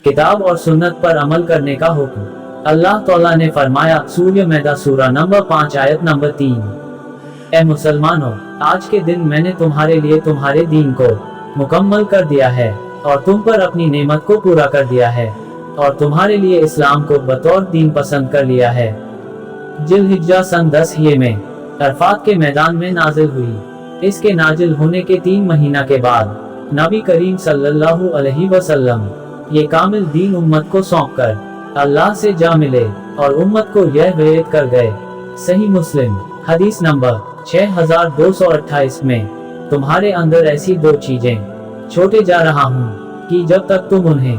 किताब और सुन्नत पर अमल करने का हुक्म। अल्लाह तौला ने फरमाया, सूर्य मैदा सूरा नंबर 5 आयत नंबर 3, ए मुसलमानों, आज के दिन मैंने तुम्हारे लिए तुम्हारे दीन को मुकम्मल कर दिया है और तुम पर अपनी नेमत को पूरा कर दिया है और तुम्हारे लिए इस्लाम को बतौर दीन पसंद कर लिया है। जिलहिज्जा सन 10 हिजरी में अरफात के मैदान में नाजिल हुई। इसके नाजिल होने के 3 महीना के बाद नबी करीम सल्लल्लाहु अलैहि वसल्लम ये कामिल दीन उम्मत को सौंपकर अल्लाह से जा मिले और उम्मत को यह प्रेरित कर गए। सही मुस्लिम हदीस नंबर 6228 में, तुम्हारे अंदर ऐसी 2 चीजें छोड़े जा रहा हूँ कि जब तक तुम उन्हें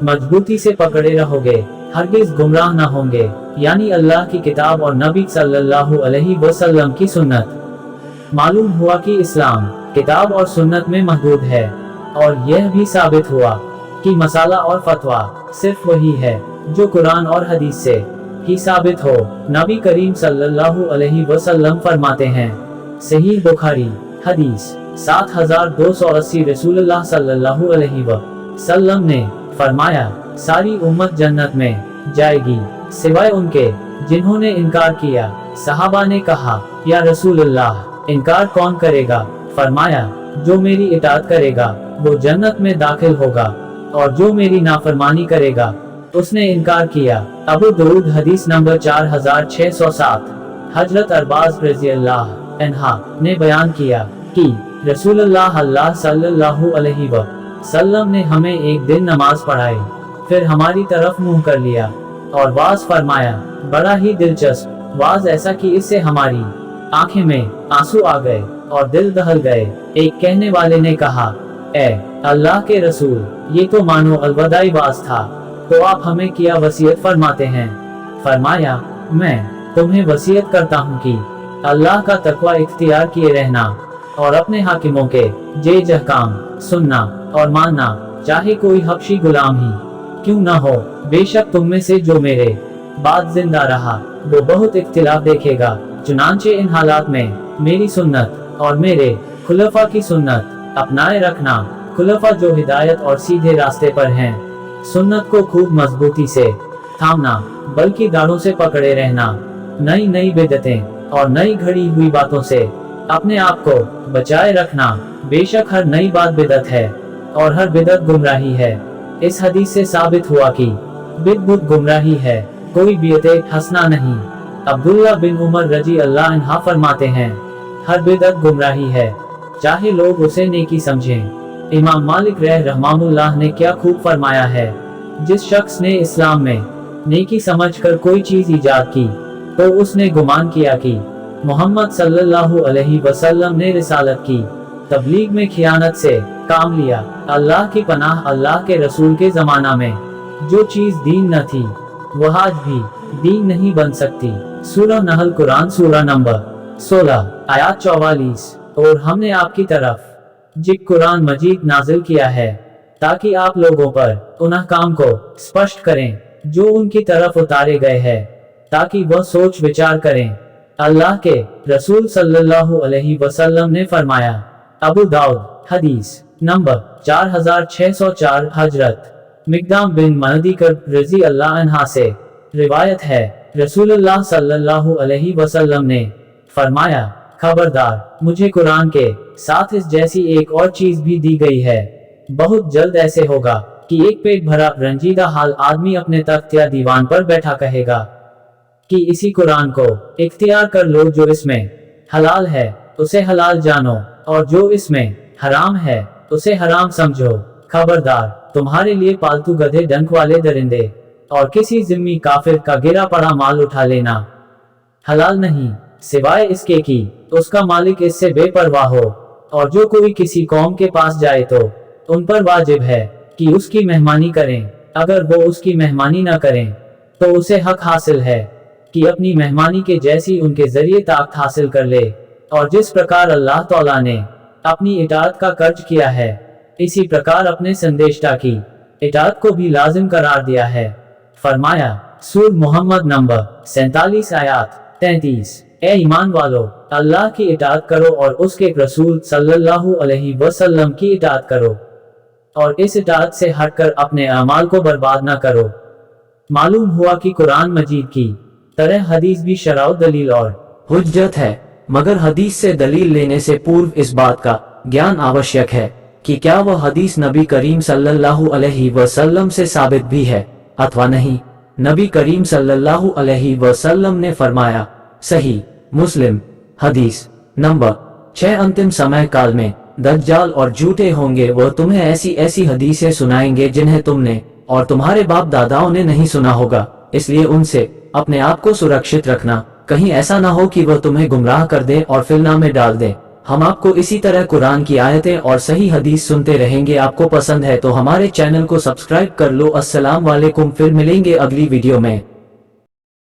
मजबूती से पकड़े रहोगे हरगिज गुमराह न होंगे, यानी अल्लाह की किताब और नबी सल्लल्लाहु अलैहि वसल्लम की सुन्नत। मालूम हुआ कि इस्लाम किताब और सुन्नत में महदूद है और यह भी साबित हुआ कि मसाला और फतवा सिर्फ वही है जो कुरान और हदीस से ही साबित हो। नबी करीम सल्लल्लाहु अलैहि वसल्लम फरमाते हैं, सही बुखारी हदीस 7280, रसूलुल्लाह सल्लल्लाहु अलैहि वसल्लम ने फरमाया, सारी उम्मत जन्नत में जाएगी सिवाय उनके जिन्होंने इनकार किया। सहाबा ने कहा, या रसूलुल्लाह, इनकार कौन करेगा? फरमाया, जो मेरी इताअत करेगा वो जन्नत में दाखिल होगा और जो मेरी नाफरमानी करेगा उसने इनकार किया। अबू दाऊद हदीस नंबर 4607। हजरत अरबाज रज़ियल्लाहु अन्हा ने बयान किया कि रसूलुल्लाह सल्लल्लाहु अलैहि वसल्लम ने हमें एक दिन नमाज पढ़ाई, फिर हमारी तरफ मुंह कर लिया और वाज फरमाया। बड़ा ही दिलचस्प वाज, ऐसा कि इससे हमारी आंखें में आंसू आ गए और दिल दहल गए। एक कहने वाले ने कहा, ए अल्लाह के रसूल, ये तो मानो अलविदाई वाज था, तो आप हमें क्या वसीयत फरमाते हैं? फरमाया, मैं तुम्हें वसीयत करता हूँ कि अल्लाह का तकवा इख्तियार किए रहना और अपने हाकिमों के जेज अहकाम सुनना और मानना, चाहे कोई हबशी गुलाम ही क्यों न हो। बेशक तुम में से जो मेरे बाद जिंदा रहा वो बहुत इख्तिलाफ देखेगा, चुनांचे इन हालात में मेरी सुन्नत और मेरे खुलफा की सुन्नत अपनाए रखना। खुलफा जो हिदायत और सीधे रास्ते पर हैं, सुन्नत को खूब मजबूती से थामना, बल्कि दाढ़ों से पकड़े रहना। नई नई बिदअतें और नई घड़ी हुई बातों से अपने आप को बचाए रखना। बेशक हर नई बात बिदअत है और हर बिदअत गुमराही है। इस हदीस से साबित हुआ कि बिदअत गुमराही है, कोई बिदअत हसना नहीं। अब्दुल्ला बिन उमर रजी अल्लाह अन्हा फरमाते हैं, हर बिदअत गुमराही है, चाहे लोग उसे नेकी समझें। इमाम मालिक रहमहुल्लाह ने क्या खूब फरमाया है, जिस शख्स ने इस्लाम में नेकी समझकर कोई चीज ईजाद की तो उसने गुमान किया कि मोहम्मद सल्लल्लाहु अलैहि वसल्लम ने रिसालत की तबलीग में खियानत से काम लिया। अल्लाह की पनाह, अल्लाह के रसूल के जमाना में जो चीज दीन न थी वह आज भी दीन नहीं बन सकती। सूरह नहल कुरान सूरह नंबर 16 आयत 44। और हमने आपकी तरफ जिक कुरान मजीद नाजिल किया है ताकि आप लोगों पर उन अहकाम को स्पष्ट करें जो उनकी तरफ उतारे गए हैं, ताकि वह सोच विचार करें। अल्लाह के रसूल सल्लल्लाहु अलैहि वसल्लम ने फरमाया। अबू दाऊद हदीस नंबर 4604। हजरत मिकदाम बिन मअदी रज़ी अल्लाह अन्हा से रिवायत है, रसूलुल्लाह सल्लल्लाहु अलैहि वसल्लम ने फरमाया, खबरदार, मुझे कुरान के साथ इस जैसी एक और चीज भी दी गई है। बहुत जल्द ऐसे होगा कि एक पेट भरा रंजीदा हाल आदमी अपने तख्त या दीवान पर बैठा कहेगा कि इसी कुरान को इख्तियार कर लो, जो इसमें हलाल है उसे हलाल जानो और जो इसमें हराम है उसे हराम समझो। खबरदार, तुम्हारे लिए पालतू गधे, डंक वाले दरिंदे और किसी जिम्मी काफिर का गिरा पड़ा माल उठा लेना हलाल नहीं, सिवाय इसके कि उसका मालिक इससे बेपरवाह हो। और जो कोई किसी कौम के पास जाए तो उन पर वाजिब है कि उसकी मेहमानी करें। अगर वो उसकी मेहमानी न करें तो उसे हक हासिल है कि अपनी मेहमानी के जैसी उनके जरिए ताकत हासिल कर ले। और जिस प्रकार अल्लाह तौला ने अपनी इताअत का कर्ज किया है, इसी प्रकार अपने संदेशता की इताअत को भी लाजिम करार दिया है। फरमाया, सूरह मोहम्मद नंबर 47 आयत 33, ए ईमान वालो, अल्लाह की इताअत करो और उसके रसूल सल्लल्लाहु अलैहि वसल्लम की इताअत करो और इस इताअत से हटकर अपने अमाल को बर्बाद न करो। मालूम हुआ कि कुरान मजीद की तरह हदीस भी शरअ दलील और हुज्जत है, मगर हदीस से दलील लेने से पूर्व इस बात का ज्ञान आवश्यक है कि क्या वह हदीस नबी करीम सल्लल्लाहु अलैहि वसल्लम से साबित भी है अथवा नहीं। नबी करीम सल्लल्लाहु अलैहि वसल्लम ने फरमाया, सही मुस्लिम हदीस नंबर 6, अंतिम समय काल में दज्जाल और झूठे होंगे, वह तुम्हें ऐसी ऐसी हदीसें सुनाएंगे जिन्हें तुमने और तुम्हारे बाप दादाओं ने नहीं सुना होगा, इसलिए उनसे अपने आप को सुरक्षित रखना, कहीं ऐसा ना हो कि वह तुम्हें गुमराह कर दे और फितना में डाल दे। हम आपको इसी तरह कुरान की आयतें और सही हदीस सुनते रहेंगे। आपको पसंद है तो हमारे चैनल को सब्सक्राइब कर लो। अस्सलाम वालेकुम, फिर मिलेंगे अगली वीडियो में।